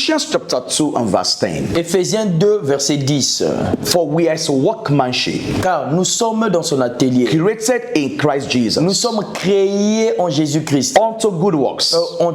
Ephesians chapter 2 and verse 10. Éphésiens 2, verset 10. For we are his workmanship, Car nous sommes dans son atelier. created in Christ Jesus, Nous sommes créés en Jésus-Christ unto good works, en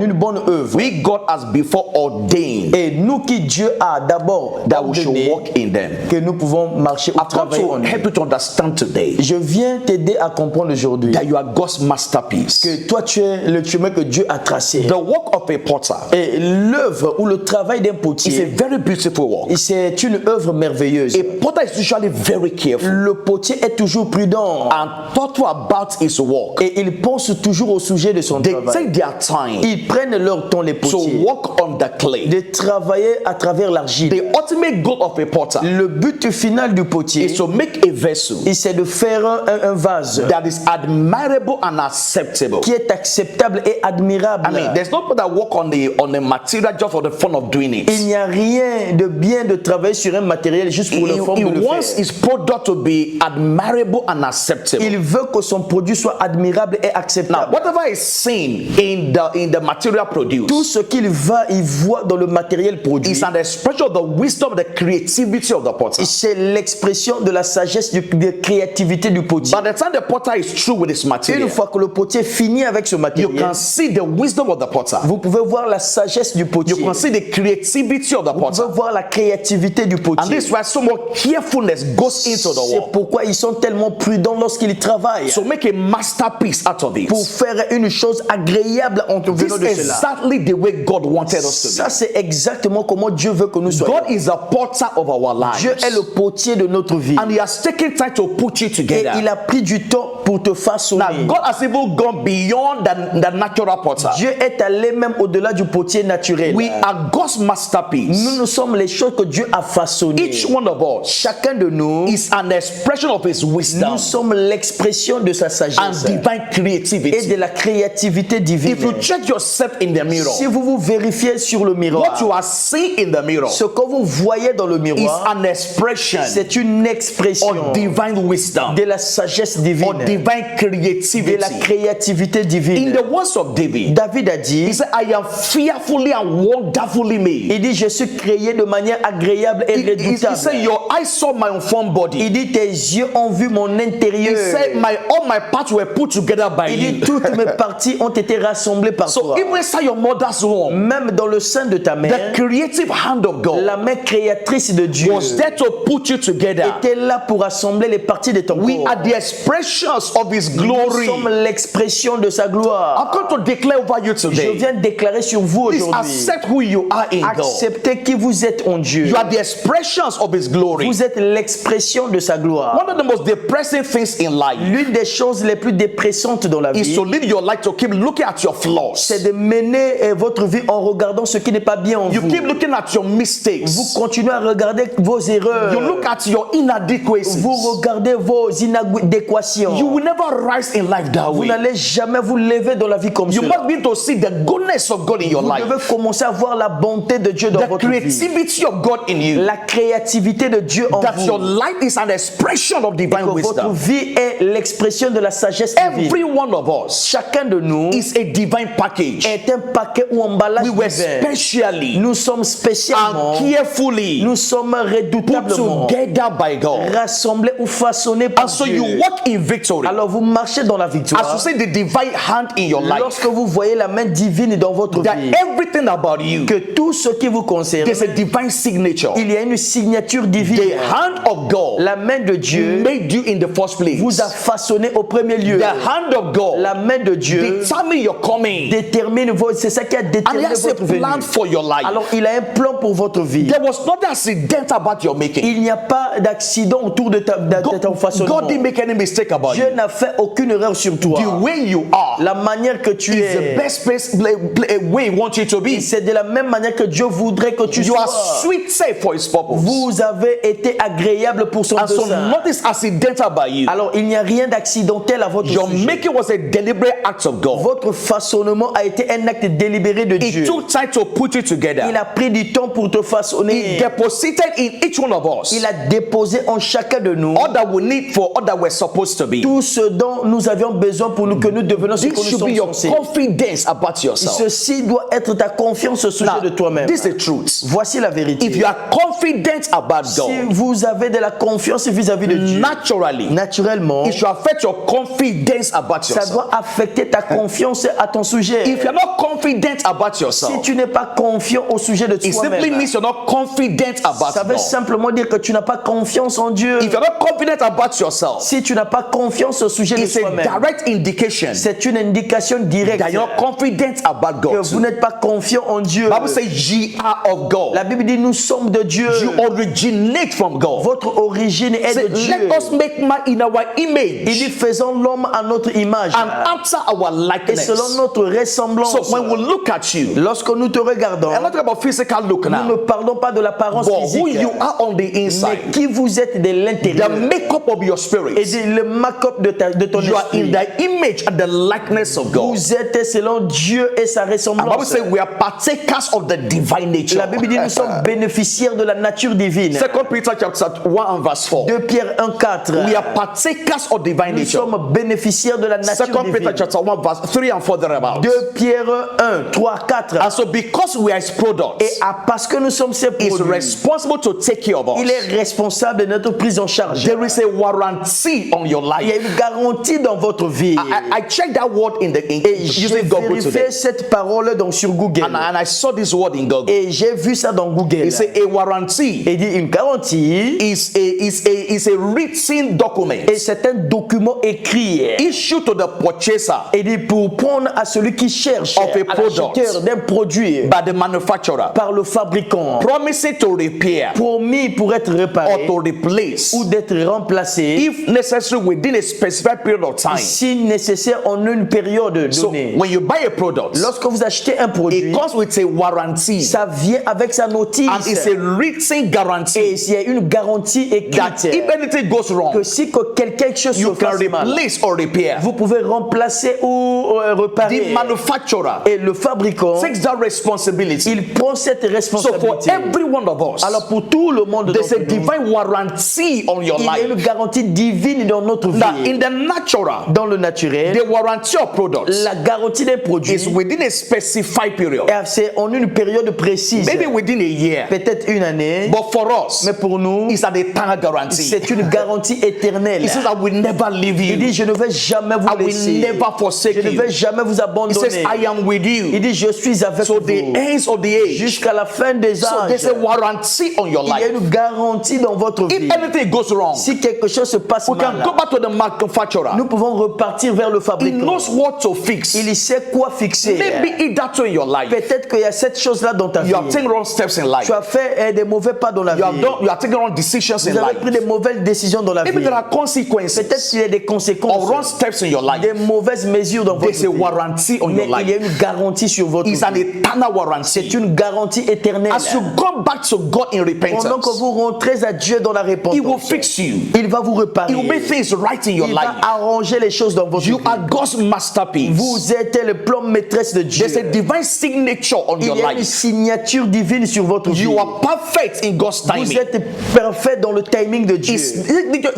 une bonne œuvre. we God has before ordained Et nous qui Dieu a d'abord that we should ordonné walk in them. que nous pouvons marcher ou I've come travailler en to eux. help you to understand today Je viens t'aider à comprendre aujourd'hui that you are God's masterpiece. que toi tu es le chemin que Dieu a tracé. The work of a potter Et l'œuvre ou le travail d'un is a potier, very beautiful work. c'est une œuvre merveilleuse. A potter is usually very careful Le potier est toujours prudent and thoughtful about his work. et il pense toujours au sujet de son They travail. take their time Ils prennent leur temps, les to potiers, work on the clay. de travailler à travers l'argile. The ultimate goal of a potter Le but final du potier, is to make a vessel c'est de faire un vase that is admirable and acceptable. qui est acceptable et admirable. I mean, there's no people that work on the material just for the fun of doing it. Il n'y a rien de bien de travailler sur un matériel juste pour le fun He de le wants faire. his product to be admirable and acceptable. Il veut que son produit soit admirable et Now, acceptable. whatever is seen in the material Tout produced ce qu'il voit dans le matériel produit, is an expression of the wisdom, the creativity of the potter. c'est l'expression de la sagesse, de créativité du potier. By the time the potter is through with his Une material, fois que le potier finit avec ce you matériel, can see the wisdom of the potter. vous pouvez voir la sagesse du potier. You can see the creativity of the Vous potter. pouvez voir la créativité du And potier. this is why so much carefulness goes into the C'est work pourquoi ils sont tellement prudents lorsqu'ils travaillent to make a masterpiece out of it. pour faire une chose agréable en This venant de is cela. exactly the way God wanted us to Ça, be. c'est exactement comment Dieu veut que nous soyons. God is a potter of our Dieu lives. est le potier de notre vie. And he has taken time to put you Et together. il a pris du temps pour te Now, façonner. God has even gone beyond the natural potter. Dieu est allé même au-delà du potier naturel. We are God's masterpiece. Nous sommes les choses que Dieu a façonnées. Each one of us Chacun de nous, is an expression of his wisdom nous sommes l'expression de sa and sagesse divine et creativity. de la créativité divine. If you check yourself in the mirror, Si vous vous vérifiez sur le what miroir, you are seeing in the mirror ce que vous voyez dans le is miroir, an expression c'est une expression of divine wisdom de la sagesse or divine, divine de la creativity. créativité In divine. the words of David, David a dit, he said, I am fearfully and wonderfully made. il dit, je suis créé de manière agréable et He redoutable. said, your eyes saw my unformed body. Il dit, tes yeux ont vu mon He intérieur. said, all my parts were put together by Il dit, you. toutes mes parties ont été rassemblées par So toi. even inside your mother's womb, Même dans le sein de ta the mère, creative hand of God la main créatrice de Dieu was there to put you together. était là pour assembler les parties de ton We corps. are the expressions of His Nous glory. sommes l'expression de sa gloire. I'm going to declare over you Je today. viens déclarer sur vous Please aujourd'hui. accept who you are in God. Acceptez qui vous êtes en Dieu. You are the expressions of His glory. Vous êtes l'expression de sa gloire. One of the most depressing things in life L'une des choses les plus dépressantes dans la is vie, to lead your life to keep looking at your flaws. c'est de mener votre vie en regardant ce qui n'est pas bien en You vous. keep looking at your mistakes. Vous continuez à regarder vos erreurs. You look at your inadequacies. Vous regardez vos inadéquations. You will never rise in life that Vous way. n'allez jamais vous lever dans la vie comme You cela. must begin to see the goodness of God in your Vous life. devez commencer à voir la bonté de Dieu dans The votre vie. creativity of God in you. La créativité de Dieu en That your vous. life is an expression of Que divine votre wisdom. vie est l'expression de la sagesse divine. Every one of us Chacun de nous is a divine package. est un paquet ou emballage We were divin. specially Nous sommes spécialement, and carefully nous sommes put redoutablement together by God. rassemblés ou façonnés par And so Dieu. you walk in victory. Alors vous marchez dans la As you victoire. say the divine hand in your life. Lorsque vous voyez la main divine dans votre That vie, everything about you, que tout ce qui vous concerne, there's a divine signature. il y a une signature divine. The hand of God La main de Dieu made you in the first place. vous a façonné au premier lieu. The hand of God La main de Dieu determine your coming. détermine c'est ça qui a And He déterminé has a votre venue. plan for your life. Alors il a un plan pour votre vie. There was not an accident about your making. Il n'y a pas d'accident autour de ton façonnement. God didn't make any mistake about Dieu you. n'a fait aucune erreur sur toi. The way you are La manière que tu is the es, best way He wants you to be. c'est de la même manière que Dieu voudrait que tu You are sois. sweet safe for His purpose. Vous avez été agréable pour son And so dessein. nothing accidental by you. Alors il n'y a rien d'accidentel à votre Your sujet. making was a deliberate act of God. Votre façonnement a été un acte délibéré de It Dieu. took time to put it Il together. a pris du temps pour te He façonner. deposited in each one of us Il a déposé en chacun de nous all that we need for all that we're supposed to be. tout ce dont nous avions besoin pour nous que nous devenions ce que This nous should be sommes your censés. confidence about yourself. Ceci doit être ta confiance au sujet Now, de toi-même. this is the truth. Voici la vérité. If you are confident about Si God, vous avez de la confiance vis-à-vis de Dieu, naturally, naturellement, it should affect your confidence about ça yourself. doit affecter ta confiance à ton sujet. If you're not confident about Si yourself, tu n'es pas confiant au sujet de it simply toi-même, means you're not confident about ça veut God. simplement dire que tu n'as pas confiance en Dieu. If you're not confident about yourself, Si tu n'as pas confiance au sujet de it's a toi-même, direct indication c'est une indication directe that you're not confident about que God. vous n'êtes pas confiant en Dieu. The Bible says ye are of God. La Bible dit nous sommes de Dieu. You originate from God. Votre origine est Say, de Dieu. let us make man in our Il dit image faisons l'homme à notre image and after our et likeness. selon notre ressemblance. So when we look at you, Lorsque nous te regardons, I'm not talking about physical look nous ne now, parlons pas de l'apparence but who physique, you are on the mais inside, qui vous êtes de the l'intérieur makeup of your et spirit. le make-up de ton You are in esprit. the image and the likeness of God. Vous êtes selon Dieu et sa The Bible ressemblance. says we are partakers of the divine nature. La Bible dit nous sommes bénéficiaires de la nature divine. 2 Peter chapter 1 and verse 4. 2 Pierre 1,4. We are partakers of divine Nous nature. sommes bénéficiaires de la 2 nature Peter divine. chapter 1 verse 3 and 4 thereabouts. 2 Pierre 1, 3, 4. And so because we are his products, Et parce que nous sommes ses he's produits, responsible to take care of il us. est responsable de notre prise en charge. There is a warranty on your Il y a life. une garantie dans votre vie. I checked that word in the Et j'ai using Google today, vérifié cette parole donc sur Google. and I saw this word in Google. Et j'ai vu ça dans Google. It says a warranty Il dit une garantie. is a written document Et c'est un document écrit. issued to the purchaser Il dit pour prendre à celui qui cherche, Of a à product. l'acheteur d'un produit by the manufacturer, par le fabricant, promising to repair promis pour être or réparé to replace, ou d'être remplacé, if necessary, within a specified period of time. si nécessaire en une période So donnée. when you buy a product, Lorsque vous achetez un produit, it comes with a warranty, ça vient avec sa notice. and it's a written guarantee Et il y a une garantie that écrite if anything goes wrong, que si quelque chose you se can fasse mal, replace or repair. vous pouvez remplacer ou The réparer. manufacturer Et le fabricant, takes that responsibility. il prend cette So for responsabilité. every one of us, Alors pour tout le monde, there's a d'entre nous, divine warranty on your il y a une life. garantie divine dans notre Now, vie. in the natural, Dans le naturel, the warranty of products la garantie des produits, is within a specified period, c'est en une période précise, maybe within a year. peut-être une année, But for us, mais pour nous, it's an eternal guarantee. c'est une garantie éternelle. He says, I will never leave Il dit, you. je ne vais jamais vous I will laisser. never forsake Je ne you. vais jamais vous He says, abandonner. I am with Il you. dit, je suis avec So vous the ends of the age. jusqu'à la fin des So âges. there's a warranty on your Il y a life. une garantie dans votre vie. If anything goes wrong, Si quelque chose se passe we can mal, go back to the manufacturer. nous pouvons repartir vers le He fabricant. knows what to fix. Il sait quoi fixer. Maybe it's that way in your life. Peut-être qu'il y a cette chose-là dans ta vie. You have taken wrong steps in life. Tu as fait des mauvais pas dans la vie. You are taking wrong decisions in Vous avez life. pris des mauvaises décisions dans la vie. Maybe there are consequences Peut-être qu'il y a des of conséquences, wrong steps in your life. des mauvaises mesures dans votre There's a vie. warranty on Mais your il y a life. une garantie sur votre It's an vie. eternal C'est warranty. une garantie éternelle. As you go back to God in Pendant que repentance, vous rentrez à Dieu dans la He will repentance, fix you. il va vous réparer. He will make things right in your Il life. va arranger les choses dans votre You vie. are God's masterpiece. Vous êtes le plan maîtresse de Dieu. There's a divine signature on Il your y a une life. signature divine sur votre vie. You are perfect in God's Vous timing. êtes parfait dans le timing de Dieu. His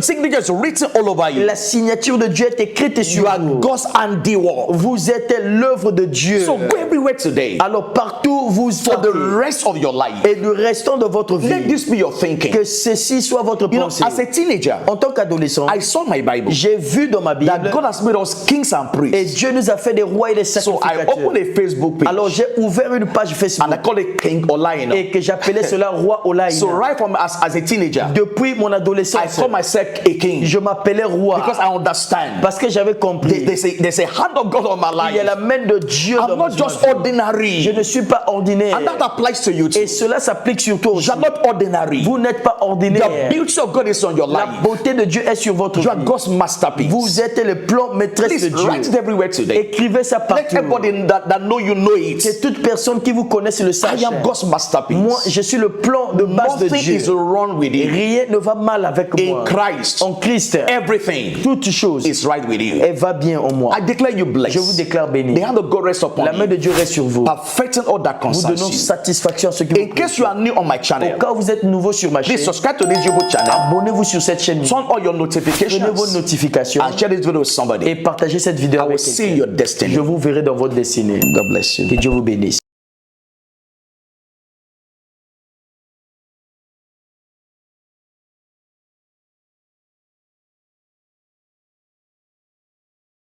signature is written all over you. La signature de Dieu est écrite You sur are vous. God's handiwork. Vous êtes l'œuvre de Dieu. So go everywhere today Alors partout vous for the partez. rest of your life. Et le restant de votre Let vie, this be your thinking. que ceci soit votre You know, pensée. as a teenager, En tant qu'adolescent, I saw my Bible j'ai vu dans ma Bible that God has made us kings and et priests. Dieu nous a fait des rois et des So I sacrificateurs. opened a Facebook page Alors j'ai ouvert une page Facebook and I called it King Olaino. et que j'appelais cela roi Olaïna. So right from as a teenager, Depuis mon I adolescence, call myself a king je m'appelais roi because I understand parce que j'avais compris. there's a hand of God on my Il y a la life. main de Dieu dans I'm ma not just vie. Je ordinary, ne suis pas ordinaire. and that applies to you too. Et cela s'applique sur toi aussi. You're not ordinary. Vous n'êtes pas The ordinaire. beauty of God is on your La life. beauté de Dieu est sur votre You are vie. God's masterpiece. Vous êtes le plan maîtresse Please de write it Dieu. everywhere today. Écrivez ça Let partout. everybody that know you know it. Que toute personne qui vous connaisse le sache. I am God's masterpiece. Moi, je suis le plan de base de Nothing Dieu. is wrong with you. Rien ne va mal avec In moi. Christ, En Christ, everything toute chose is right with you. elle va bien en moi. I declare you blessed. Je vous déclare béni. The hand of God rests upon La main you, de Dieu reste sur vous. perfecting all that Vous concerns donnons you. satisfaction à ce qui In vous case you are new on my Au channel, cas où vous êtes nouveau sur ma chaîne, please subscribe to this YouTube channel. abonnez-vous sur cette chaîne. Turn all your Prenez vos notifications notifications and share this video with somebody. et partagez cette vidéo I will avec see quelqu'un. your destiny. Je vous verrai dans votre destinée. God bless you. Que Dieu vous bénisse.